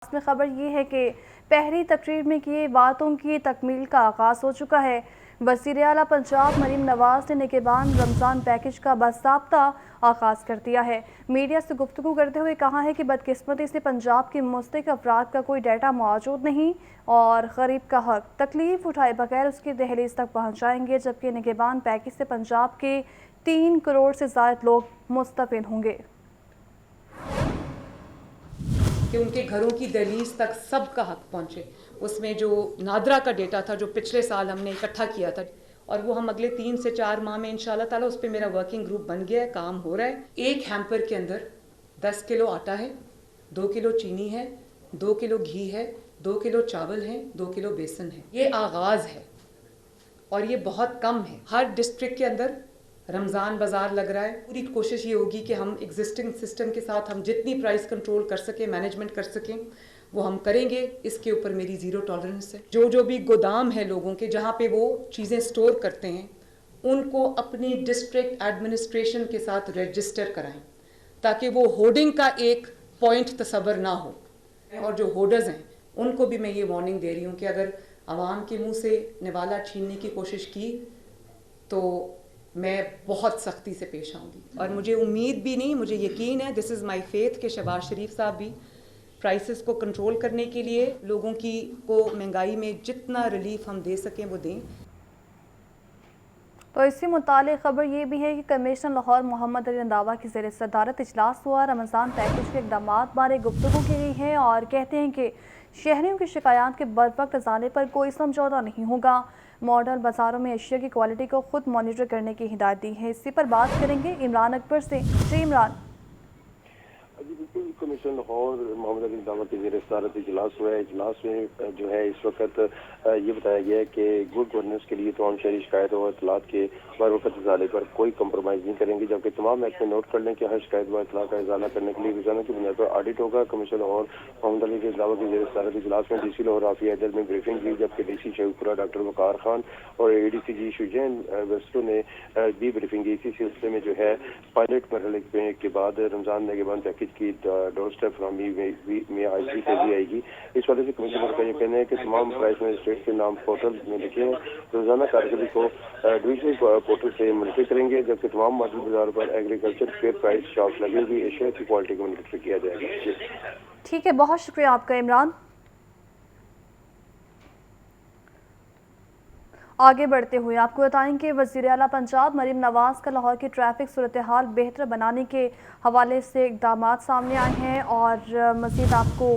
میں خبر یہ ہے کہ پہلی تقریر میں کیے باتوں کی تکمیل کا آغاز ہو چکا ہے۔ وزیر اعلیٰ پنجاب مریم نواز نے نگہبان رمضان پیکج کا باضابطہ آغاز کر دیا ہے۔ میڈیا سے گفتگو کرتے ہوئے کہا ہے کہ بدقسمتی سے پنجاب کے مستحق افراد کا کوئی ڈیٹا موجود نہیں اور غریب کا حق تکلیف اٹھائے بغیر اس کی دہلیز تک پہنچائیں گے، جبکہ نگہبان پیکج سے پنجاب کے 3 کروڑ سے زائد لوگ مستفید ہوں گے۔ کہ ان کے گھروں کی دہلیز تک سب کا حق پہنچے۔ اس میں جو نادرا کا ڈیٹا تھا جو پچھلے سال ہم نے اکٹھا کیا تھا اور وہ ہم اگلے 3 سے 4 ماہ میں انشاءاللہ تعالیٰ اس پہ میرا ورکنگ گروپ بن گیا ہے، کام ہو رہا ہے۔ ایک ہیمپر کے اندر 10 کلو آٹا ہے، 2 کلو چینی ہے، 2 کلو گھی ہے، 2 کلو چاول ہیں، 2 کلو بیسن ہے۔ یہ آغاز ہے اور یہ بہت کم ہے۔ ہر ڈسٹرکٹ کے اندر رمضان بازار لگ رہا ہے۔ پوری کوشش یہ ہوگی کہ ہم ایگزسٹنگ سسٹم کے ساتھ ہم جتنی پرائس کنٹرول کر سکیں، مینجمنٹ کر سکیں، وہ ہم کریں گے۔ اس کے اوپر میری زیرو ٹالرنس ہے۔ جو بھی گودام ہے لوگوں کے جہاں پہ وہ چیزیں سٹور کرتے ہیں، ان کو اپنی ڈسٹرکٹ ایڈمنسٹریشن کے ساتھ رجسٹر کرائیں تاکہ وہ ہورڈنگ کا ایک پوائنٹ تصور نہ ہو۔ اور جو ہورڈرز ہیں ان کو بھی میں یہ وارننگ دے رہی ہوں کہ اگر عوام کے منہ سے نوالا چھیننے کی کوشش کی تو میں بہت سختی سے پیش آؤں گی۔ اور مجھے امید بھی نہیں، مجھے یقین ہے، دس از مائی فیتھ، کہ شہباز شریف صاحب بھی پرائسز کو کنٹرول کرنے کے لیے لوگوں کو مہنگائی میں جتنا ریلیف ہم دے سکیں وہ دیں۔ تو اسی متعلق خبر یہ بھی ہے کہ کمشنر لاہور محمد علی رنداوا کی زیر صدارت اجلاس ہوا۔ رمضان پیکج کے اقدامات بارے گفتگو کی گئی ہے اور کہتے ہیں کہ شہریوں کی شکایات کے بروقت ازالے پر کوئی سمجھوتہ نہیں ہوگا۔ ماڈل بازاروں میں اشیاء کی کوالٹی کو خود مانیٹر کرنے کی ہدایت دی ہے۔ اسی پر بات کریں گے عمران اکبر سے۔ جی عمران۔ جی بالکل، کمشنر لاہور محمد علی رنداوا کی زیر صدارت اجلاس ہوا ہے۔ اجلاس میں جو ہے اس وقت یہ بتایا گیا ہے کہ گڈ گورننس کے لیے تمام شہری شکایت و اطلاعات کے بروقت ازالے پر کوئی کمپرومائز نہیں کریں گے، جبکہ تمام محکمے نوٹ کر لیں کہ ہر شکایت و اطلاع کا ازالہ کرنے کے لیے روزانہ کی بنیاد پر آڈٹ ہوگا۔ کمشنر لاہور محمد علی رنداوا کی زیر صدارت اجلاس میں ڈی سی لاہور رافی حیدر نے بریفنگ کی، جبکہ ڈی سی شیخوپورہ ڈاکٹر وقار خان اور اے ڈی سی جی شجین ویسٹو نے بھی بریفنگ کی۔ اسی سلسلے میں جو ہے پائلٹ مرحلے کے بعد رمضان نگہبان پیکج کی ڈور اسٹیپ فراہمی میں آج بھی تیزی آئے گی۔ اس وجہ سے کمشنر کا یہ کہنا ہے کہ تمام پرائس مجسٹریٹ کے نام پورٹل میں لکھے ہیں، روزانہ کارکردگی کو ڈیجیٹل پورٹل سے منعقد کریں گے، جبکہ تمام ماڈل بازاروں پر ایگریکلچر فیئر پرائس شاپ لگیں گی۔ اشیاء کی کوالٹی کو منعقد کیا جائے گا۔ ٹھیک ہے، بہت شکریہ آپ کا عمران۔ آگے بڑھتے ہوئے آپ کو بتائیں کہ وزیر اعلیٰ پنجاب مریم نواز کا لاہور کی ٹریفک صورتحال بہتر بنانے کے حوالے سے اقدامات سامنے آئے ہیں، اور مزید آپ کو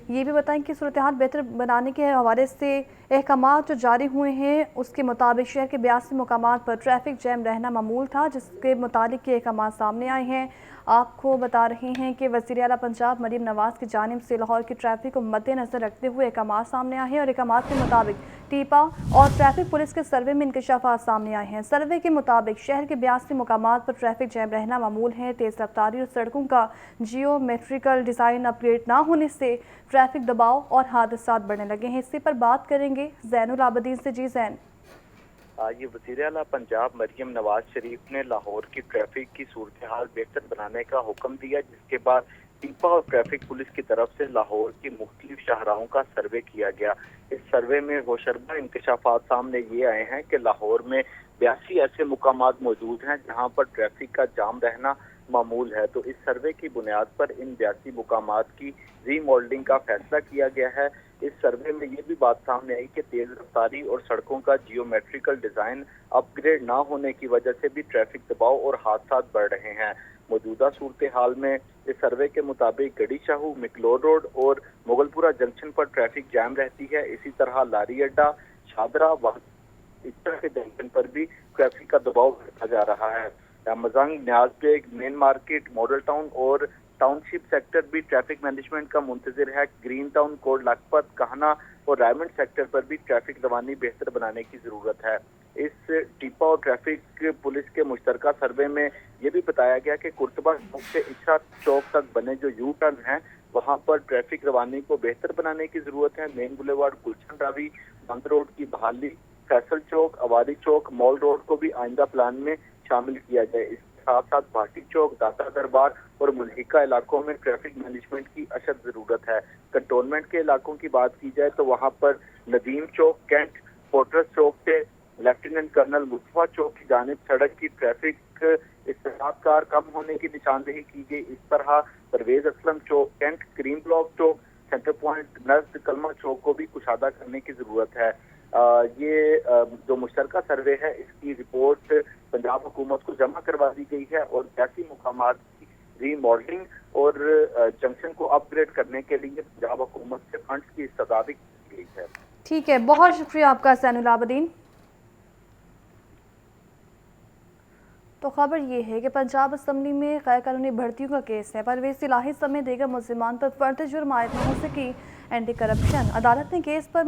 یہ بھی بتائیں کہ صورتحال بہتر بنانے کے حوالے سے احکامات جو جاری ہوئے ہیں اس کے مطابق شہر کے 82 مقامات پر ٹریفک جیم رہنا معمول تھا، جس کے متعلق یہ احکامات سامنے آئے ہیں۔ آپ کو بتا رہے ہیں کہ وزیر اعلیٰ پنجاب مریم نواز کی جانب سے لاہور کی ٹریفک کو مد نظر رکھتے ہوئے احکامات سامنے آئے ہیں، اور احکامات کے مطابق ٹیپا اور ٹریفک پولیس کے سروے میں انکشافات سامنے آئے ہیں۔ سروے کے مطابق شہر کے 82 مقامات پر ٹریفک جیم رہنا معمول ہے۔ تیز رفتاری اور سڑکوں کا جیو میٹریکل ڈیزائن اپ گریڈ نہ ہونے سے ٹریفک دباؤ اور حادثات بڑھنے لگے ہیں۔ اسی پر بات کریں گے زین العابدین سے۔ جی زین۔ یہ وزیر اعلیٰ پنجاب مریم نواز شریف نے لاہور کی ٹریفک کی صورتحال بہتر بنانے کا حکم دیا، جس کے بعد ٹیپا اور ٹریفک پولیس کی طرف سے لاہور کی مختلف شاہراہوں کا سروے کیا گیا۔ اس سروے میں ہوشربہ انکشافات سامنے یہ آئے ہیں کہ لاہور میں 82 ایسے مقامات موجود ہیں جہاں پر ٹریفک کا جام رہنا معمول ہے۔ تو اس سروے کی بنیاد پر ان 82 مقامات کی ری ماڈلنگ کا فیصلہ کیا گیا ہے۔ اس سروے میں یہ بھی بات سامنے آئی کہ تیز رفتاری اور سڑکوں کا جیومیٹریکل ڈیزائن اپ گریڈ نہ ہونے کی وجہ سے بھی ٹریفک دباؤ اور حادثات بڑھ رہے ہیں۔ موجودہ صورتحال میں اس سروے کے مطابق گڑی شاہو، مکلور روڈ اور مغل پورہ جنکشن پر ٹریفک جام رہتی ہے۔ اسی طرح لاری اڈا، شادرہ، اس طرح کے جنکشن پر بھی ٹریفک کا دباؤ بڑھتا جا رہا ہے۔ Mozang, Niaz Baig, main market, model town اور ٹاؤن شپ سیکٹر بھی ٹریفک مینجمنٹ کا منتظر ہے۔ گرین ٹاؤن، کوٹ لکھپت، کہنا اور رائمنڈ سیکٹر پر بھی ٹریفک روانی بہتر بنانے کی ضرورت ہے۔ اس ٹیپا اور ٹریفک پولیس کے مشترکہ سروے میں یہ بھی بتایا گیا کہ کرتبہ چوک سے اچھا چوک تک بنے جو یو ٹرن ہیں وہاں پر ٹریفک روانی کو بہتر بنانے کی ضرورت ہے۔ مین بلیوارڈ، گلشن راوی، بند روڈ کی بحالی، فیصل چوک، اواری چوک، مال روڈ کو بھی آئندہ پلان میں شامل کیا جائے۔ اس کے ساتھ ساتھ بھاٹی چوک، داتا دربار اور ملحقہ علاقوں میں ٹریفک مینجمنٹ کی اشد ضرورت ہے۔ کنٹونمنٹ کے علاقوں کی بات کی جائے تو وہاں پر ندیم چوک، کینٹ، فورٹرس چوک سے لیفٹیننٹ کرنل مصطفیٰ چوک کی جانب سڑک کی ٹریفک اختلاط کار کم ہونے کی نشاندہی کی گئی۔ اس طرح پرویز اسلم چوک، کینٹ، کریم بلاک چوک، سینٹر پوائنٹ، نزد کلمہ چوک کو بھی کشادہ کرنے کی ضرورت ہے۔ یہ جو مشترکہ سروے ہے اس کی رپورٹ پنجاب حکومت کو جمع کروا دی گئی ہے اور ایسی مقامات کی ری ماڈلنگ اور جنکشن کو اپ گریڈ کرنے کے لیے پنجاب حکومت سے فنڈز کی استدعا کی گئی ہے۔ ٹھیک ہے، بہت شکریہ آپ کا حسین العابدین۔ تو خبر یہ ہے کہ پنجاب اسمبلی میں غیر قانونی بھرتیوں کا کیس ہے۔ پرویز الہی سمیت دیگر ملزمان پر فرد جرم عائد نہ ہو سکی۔ اینٹی کرپشن عدالت نے کیس پر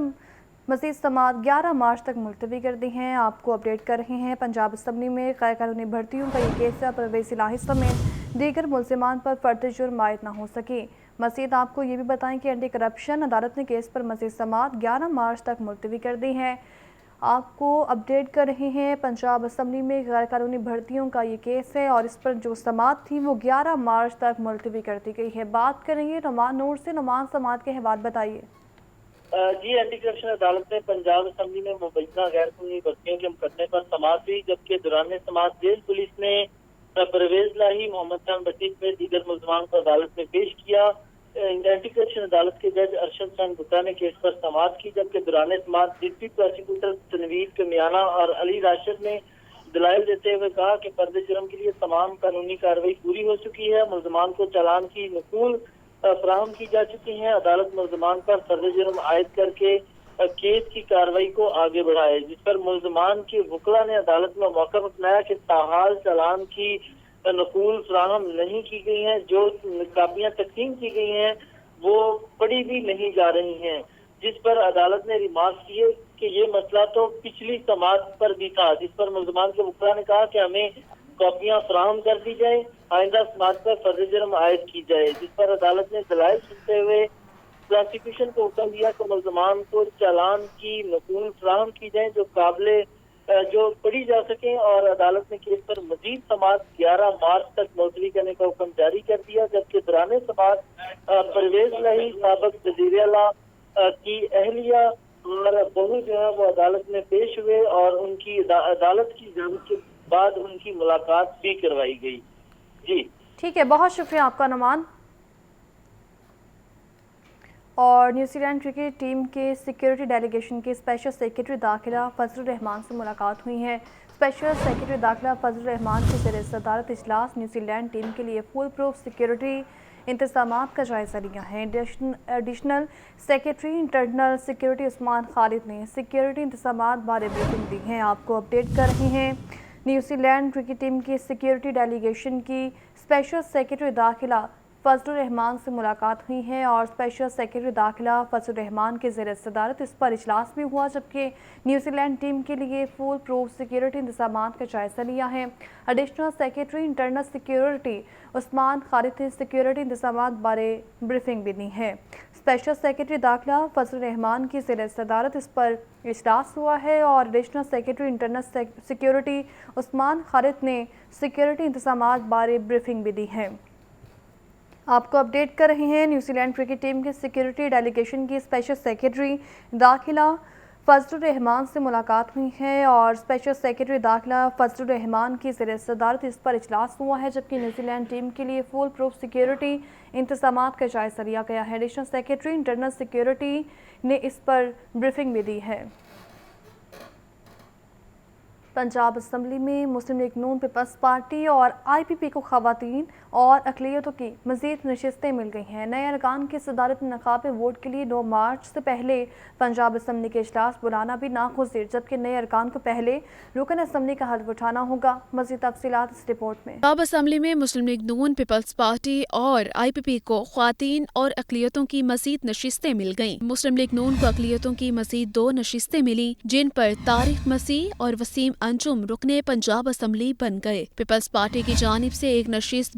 مزید سماعت 11 مارچ تک ملتوی کر دی ہیں۔ آپ کو اپڈیٹ کر رہے ہیں، پنجاب اسمبلی میں غیر قانونی بھرتیوں کا یہ کیس ہے۔ پرویز الہی سمیت دیگر ملزمان پر فرد جرم عائد نہ ہو سکی۔ مزید آپ کو یہ بھی بتائیں کہ اینٹی کرپشن عدالت نے کیس پر مزید سماعت 11 مارچ تک ملتوی کر دی ہے۔ آپ کو اپڈیٹ کر رہے ہیں، پنجاب اسمبلی میں غیر قانونی بھرتیوں کا یہ کیس ہے اور اس پر جو سماعت تھی وہ 11 مارچ تک ملتوی کر دی گئی ہے۔ بات کریں گے نعمان نور سے۔ نعمان، سماعت کے حوالات بتائیے۔ جی، اینٹی کرپشن عدالت نے پنجاب اسمبلی میں مبینہ غیر قانونی بھرتیوں کے مقدمے پر سماعت ہوئی، جبکہ دوران سماعت جیل پولیس نے پرویز الہی، محمد خان بٹی میں دیگر ملزمان کو عدالت میں پیش کیا۔ اینٹی کرپشن عدالت کے جج ارشد خان گپتا نے کیس پر سماعت کی، جبکہ دوران سماعت ڈپٹی پروسیکیوٹر تنویر کمیانہ اور علی راشد نے دلائل دیتے ہوئے کہا کہ فرد جرم کے لیے تمام قانونی کارروائی پوری ہو چکی ہے، ملزمان کو چالان کی نقول فراہم کی جا چکی ہیں۔ عدالت ملزمان پر فرد جرم عائد کر کے کیس کی کارروائی کو آگے بڑھائے، جس پر ملزمان کے وکلاء نے عدالت میں موقف اپنایا کہ تاحال چالان کی نقول فراہم نہیں کی گئی ہیں، جو کاپیاں تقسیم کی گئی ہیں وہ پڑھی بھی نہیں جا رہی ہیں، جس پر عدالت نے ریمارک کیے کہ یہ مسئلہ تو پچھلی سماعت پر بھی تھا، جس پر ملزمان کے وکلاء نے کہا کہ ہمیں کاپیاں فراہم کر دی جائیں، آئندہ سماعت پر فرد جرم عائد کی جائے، جس پر عدالت نے دلائل سنتے ہوئے پروسیکیوشن کو حکم دیا کہ ملزمان کو چالان کی نقول فراہم کی جائیں جو پڑھی جا سکیں، اور عدالت نے کیس پر مزید سماعت 11 مارچ تک ملتوی کرنے کا حکم جاری کر دیا، جبکہ دوران سماعت پرویز الہی، سابق وزیر اعلیٰ کی اہلیہ اور بہو جو ہے وہ عدالت میں پیش ہوئے اور ان کی عدالت کی اجازت کے بعد ان کی ملاقات بھی کروائی گئی۔ جی ٹھیک ہے، بہت شکریہ آپ کا نعمان۔ اور نیوزی لینڈ کرکٹ ٹیم کے سیکیورٹی ڈیلیگیشن کے اسپیشل سیکرٹری داخلہ فضل الرحمان سے ملاقات ہوئی ہے۔ اسپیشل سیکرٹری داخلہ فضل الرحمان کے زیر صدارت اجلاس نیوزی لینڈ ٹیم کے لیے فول پروف سیکیورٹی انتظامات کا جائزہ لیا ہے۔ ایڈیشنل سیکرٹری انٹرنل سیکیورٹی عثمان خالد نے سیکیورٹی انتظامات بارے بریفنگ دی ہے۔ آپ کو اپڈیٹ کر رہے ہیں، نیوزی لینڈ کرکٹ ٹیم کی سیکیورٹی ڈیلیگیشن کی اسپیشل سیکرٹری داخلہ فضل الرحمان سے ملاقات ہوئی ہے اور اسپیشل سیکرٹری داخلہ فضل الرحمان کے زیر صدارت اس پر اجلاس بھی ہوا، جبکہ نیوزی لینڈ ٹیم کے لیے فول پروف سیکیورٹی انتظامات کا جائزہ لیا ہے۔ ایڈیشنل سیکرٹری انٹرنل سیکیورٹی عثمان خالد نے سیکیورٹی انتظامات بارے بریفنگ بھی دی ہے۔ اسپیشل سیکرٹری داخلہ فضل الرحمان کی زیر صدارت اس پر اجلاس ہوا ہے اور ایڈیشنل سیکرٹری انٹرنل سیکیورٹی عثمان خالد نے سیکیورٹی انتظامات بارے بریفنگ بھی دی ہے۔ آپ کو اپڈیٹ کر رہے ہیں، نیوزی لینڈ کرکٹ ٹیم کے سیکیورٹی ڈیلیگیشن کی اسپیشل سیکرٹری داخلہ فضل الرحمان سے ملاقات ہوئی ہے اور اسپیشل سیکرٹری داخلہ فضل الرحمان کی زیر صدارت اس پر اجلاس ہوا ہے، جبکہ نیوزی لینڈ ٹیم کے لیے فول پروف سیکیورٹی انتظامات کا جائزہ لیا گیا ہے۔ ایڈیشنل سیکرٹری انٹرنل سیکیورٹی نے اس پر بریفنگ بھی دی ہے۔ پنجاب اسمبلی میں مسلم لیگ نون پیپلز پارٹی اور آئی پی پی کو خواتین اور اقلیتوں کی مزید نشستیں مل گئی ہیں۔ نئے ارکان کی صدارت انتخاب میں ووٹ کے لیے 9 مارچ سے پہلے پنجاب اسمبلی کے اجلاس بلانا بھی ناگزیر، جبکہ نئے ارکان کو پہلے رکن اسمبلی کا حلف اٹھانا ہوگا۔ مزید تفصیلات اس رپورٹ میں۔ پنجاب اسمبلی میں مسلم لیگ نون پیپلز پارٹی اور آئی پی پی کو خواتین اور اقلیتوں کی مزید نشستیں مل گئیں۔ مسلم لیگ نون کو اقلیتوں کی مزید 2 نشستیں ملی، جن پر طارق مسیح اور وسیم انجم رکن پنجاب اسمبلی بن گئے۔ پیپلز پارٹی کی جانب سے ایک نشست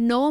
9